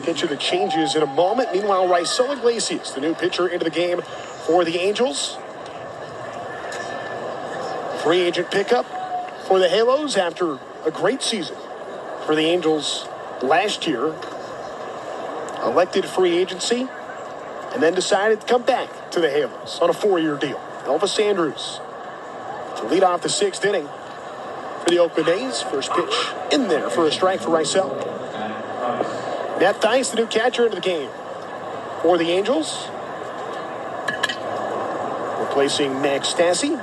pitch of the changes in a moment. Meanwhile, Raisel Iglesias, the new pitcher, into the game for the Angels. Free agent pickup for the Halos after a great season for the Angels last year. Elected free agency and then decided to come back to the Halos on a 4-year deal. Elvis Andrus to lead off the 6th inning for the Oakland A's. First pitch in there for a strike for Raisel. Matt Theis, the new catcher, into the game for the Angels. Replacing Max Stassi.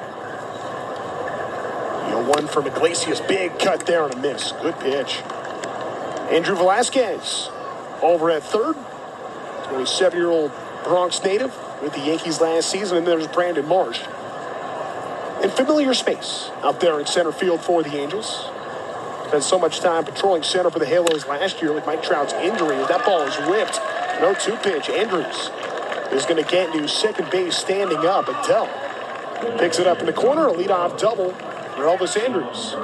0-1 from Iglesias. Big cut there and a miss. Good pitch. Andrew Velasquez over at third. 27-year-old Bronx native with the Yankees last season. And there's Brandon Marsh in familiar space out there in center field for the Angels. Spent so much time patrolling center for the Halos last year with Mike Trout's injury. That ball is whipped. 0-2 pitch. Andrews is going to get to second base standing up. Adele picks it up in the corner. A leadoff double for Elvis Andrus.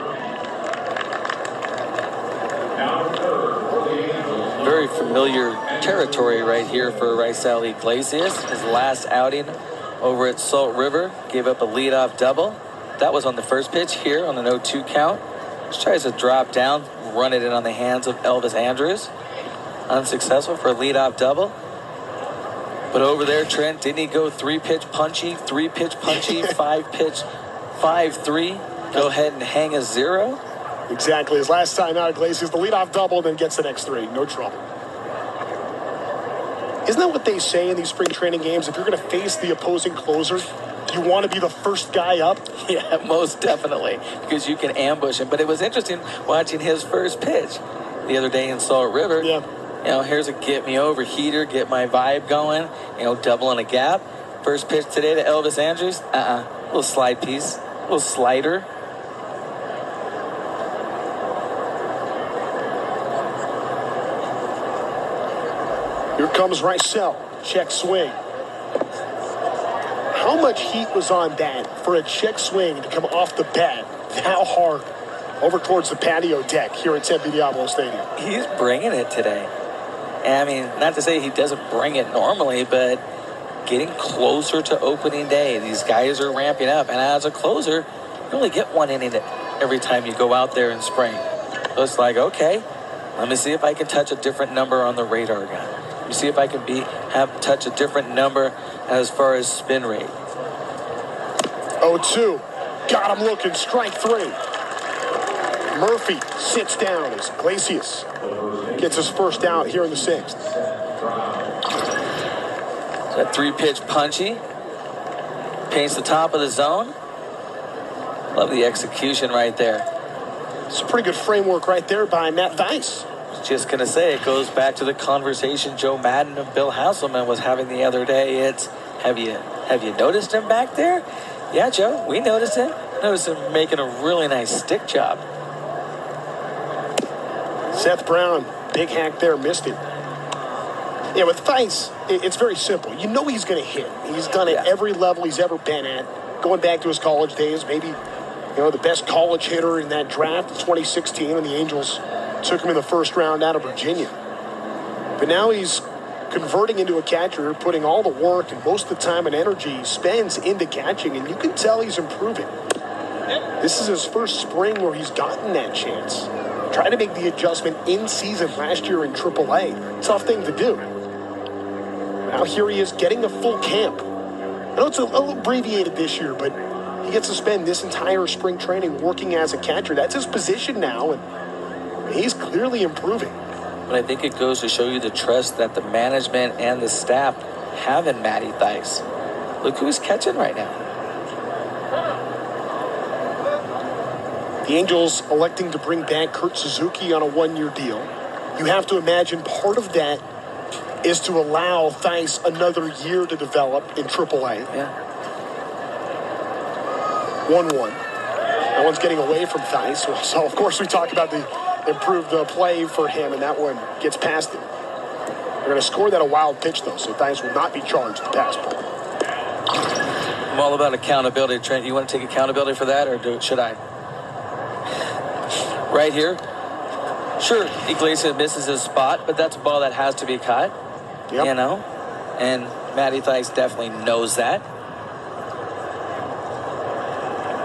Very familiar territory right here for Raisel Iglesias. His last outing over at Salt River gave up a leadoff double. That was on the first pitch here on an 0-2 count. Just tries to drop down, run it in on the hands of Elvis Andrus. Unsuccessful for a leadoff double. But over there, Trent, didn't he go 3-pitch punchy, 3-pitch punchy, 5-pitch, 5-3? Go ahead and hang a 0? Exactly. His last time out, Iglesias, the leadoff double, then gets the next 3. No trouble. Isn't that what they say in these spring training games? If you're going to face the opposing closer, you want to be the first guy up? Yeah, most definitely, because you can ambush him. But it was interesting watching his first pitch the other day in Salt River. Yeah. You know, here's a get me over heater, get my vibe going, you know, double in a gap. First pitch today to Elvis Andrus. Little slide piece, little slider. Here comes Raisel. Check swing. How much heat was on that for a check swing to come off the bat that hard over towards the patio deck here at Tempe Diablo Stadium? He's bringing it today. I mean, not to say he doesn't bring it normally, but getting closer to opening day. These guys are ramping up. And as a closer, you only get 1 inning every time you go out there in spring. So it's like, okay, let me see if I can touch a different number on the radar gun. Let me see if I can touch a different number as far as spin rate. 0-2. Got him looking. Strike 3. Murphy sits down as Iglesias gets his first out here in the 6th. That 3-pitch punchy. Paints the top of the zone. Love the execution right there. It's a pretty good framework right there by Matt Theis. Just going to say, it goes back to the conversation Joe Madden and Bill Hasselman was having the other day. It's, have you noticed him back there? Yeah, Joe, we noticed him. Noticed him making a really nice stick job. Seth Brown, big hack there, missed it. Yeah, with Theis, it's very simple. You know he's going to hit. He's done it every level he's ever been at. Going back to his college days, maybe, the best college hitter in that draft in 2016 when the Angels took him in the first round out of Virginia. But now he's converting into a catcher, putting all the work and most of the time and energy he spends into catching, and you can tell he's improving. This is his first spring where he's gotten that chance. Tried to make the adjustment in season last year in AAA. Tough thing to do. Now here he is getting a full camp. I know it's a little abbreviated this year, but he gets to spend this entire spring training working as a catcher. That's his position now, and he's clearly improving. But I think it goes to show you the trust that the management and the staff have in Matty Theis. Look who he's catching right now. The Angels electing to bring back Kurt Suzuki on a 1-year deal. You have to imagine part of that is to allow Theis another year to develop in AAA. Yeah. 1-1. That one's getting away from Theis. So, of course, we talk about the improved play for him, and that one gets past him. They're going to score that a wild pitch, though, so Theis will not be charged with pass ball. I'm all about accountability. Trent, you want to take accountability for that, or should I? Right here, Sure, Iglesias misses his spot, but that's a ball that has to be caught. Yep. You know, and Matty Thice definitely knows that.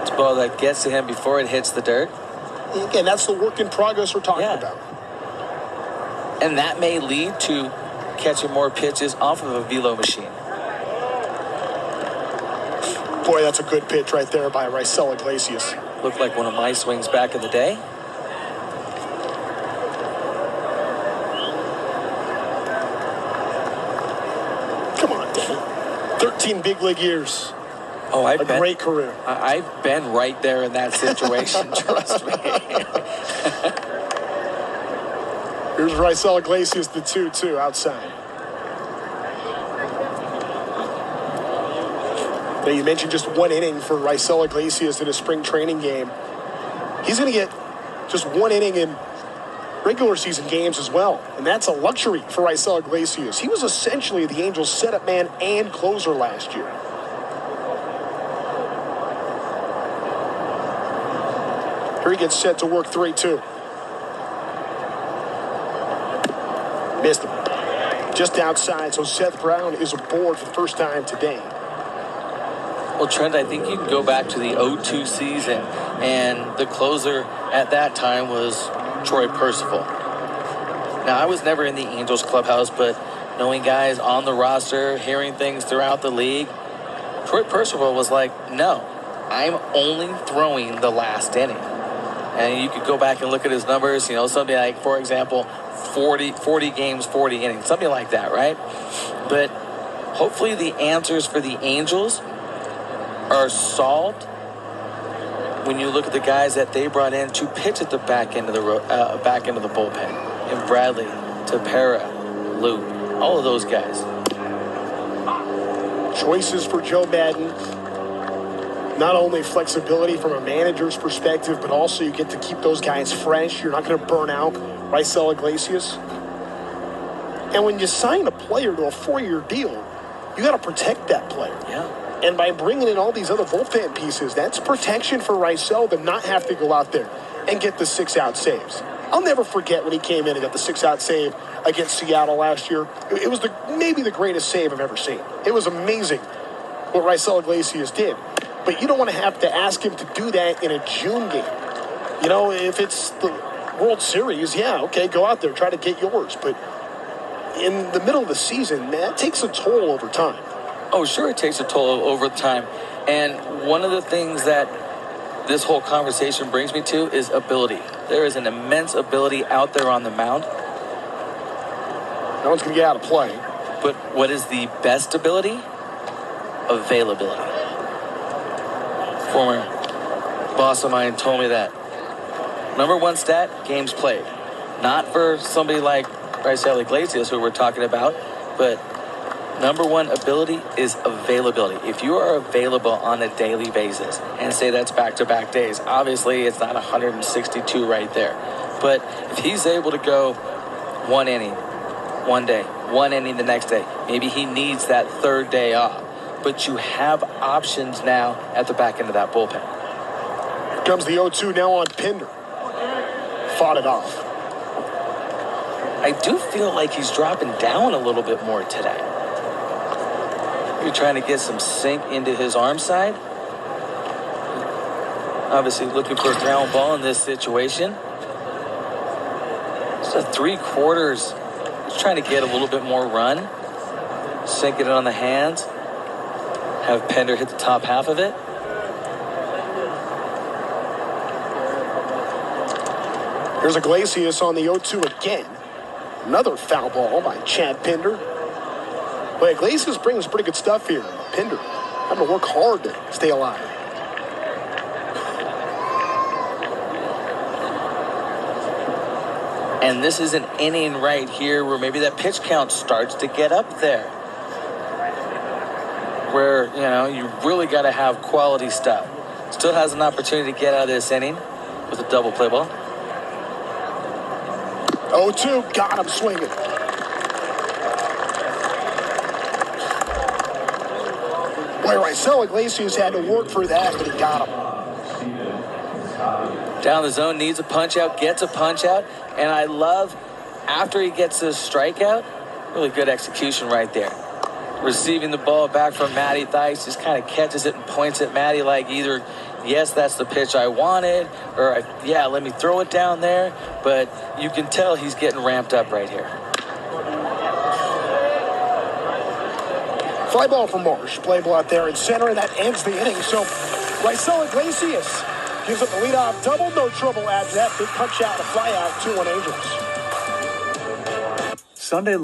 It's a ball that gets to him before it hits the dirt. Again, that's the work in progress we're talking about. And that may lead to catching more pitches off of a velo machine. Boy, that's a good pitch right there by Raisel Iglesias. Looked like one of my swings back in the day. Come on, Danny. 13 big league years. Oh, I've been, great career. I've been right there in that situation, trust me. Here's Raisel Iglesias, the 2-2 outside. Now, you mentioned just one inning for Raisel Iglesias in a spring training game. He's going to get just one inning in regular season games as well. And that's a luxury for Raisel Iglesias. He was essentially the Angels' setup man and closer last year. Here he gets set to work 3-2. Missed him. Just outside, so Seth Brown is aboard for the first time today. Well, Trent, I think you can go back to the 0-2 season, and the closer at that time was Troy Percival. Now, I was never in the Angels clubhouse, but knowing guys on the roster, hearing things throughout the league, Troy Percival was like, no, I'm only throwing the last inning. And you could go back and look at his numbers, something like, for example, 40 games, 40 innings, something like that, right? But hopefully the answers for the Angels are solved when you look at the guys that they brought in to pitch at the back end of the bullpen. And Bradley, Tepera, Luke, all of those guys. Choices for Joe Madden. Not only flexibility from a manager's perspective, but also you get to keep those guys fresh. You're not going to burn out Raisel Iglesias. And when you sign a player to a 4-year deal, you got to protect that player. Yeah. And by bringing in all these other bullpen pieces, that's protection for Raisel to not have to go out there and get the 6-out saves. I'll never forget when he came in and got the 6-out save against Seattle last year. It was maybe the greatest save I've ever seen. It was amazing what Raisel Iglesias did. But you don't want to have to ask him to do that in a June game. If it's the World Series, yeah, okay, go out there, try to get yours. But in the middle of the season, that takes a toll over time. Oh, sure, it takes a toll over time. And one of the things that this whole conversation brings me to is ability. There is an immense ability out there on the mound. No one's going to get out of play. But what is the best ability? Availability. Former boss of mine told me that. Number one stat, games played. Not for somebody like Raisel Iglesias, who we're talking about, but number one ability is availability. If you are available on a daily basis, and say that's back-to-back days, obviously it's not 162 right there. But if he's able to go one inning, one day, one inning the next day, maybe he needs that third day off. But you have options now at the back end of that bullpen. Here comes the 0-2 now on Pinder. Fought it off. I do feel like he's dropping down a little bit more today. You're trying to get some sink into his arm side. Obviously looking for a ground ball in this situation. It's a 3/4. He's trying to get a little bit more run. Sinking it on the hands. Have Pinder hit the top half of it. Here's Iglesias on the 0-2 again. Another foul ball by Chad Pinder. But Iglesias brings pretty good stuff here. Pinder having to work hard to stay alive. And this is an inning right here where maybe that pitch count starts to get up there. Where, you really got to have quality stuff. Still has an opportunity to get out of this inning with a double play ball. 0-2, got him swinging. Boy, Raisel Iglesias had to work for that, but he got him. Down the zone, needs a punch out, gets a punch out. And I love, after he gets his strikeout, really good execution right there. Receiving the ball back from Matty Theis, just kind of catches it and points at Matty like either, yes, that's the pitch I wanted, or yeah, let me throw it down there. But you can tell he's getting ramped up right here. Fly ball for Marsh. Playable out there in center, and that ends the inning. So Raisel Iglesias gives up the leadoff double. No trouble after that. Big punch out, a fly out, 2-1 Angels. Sunday.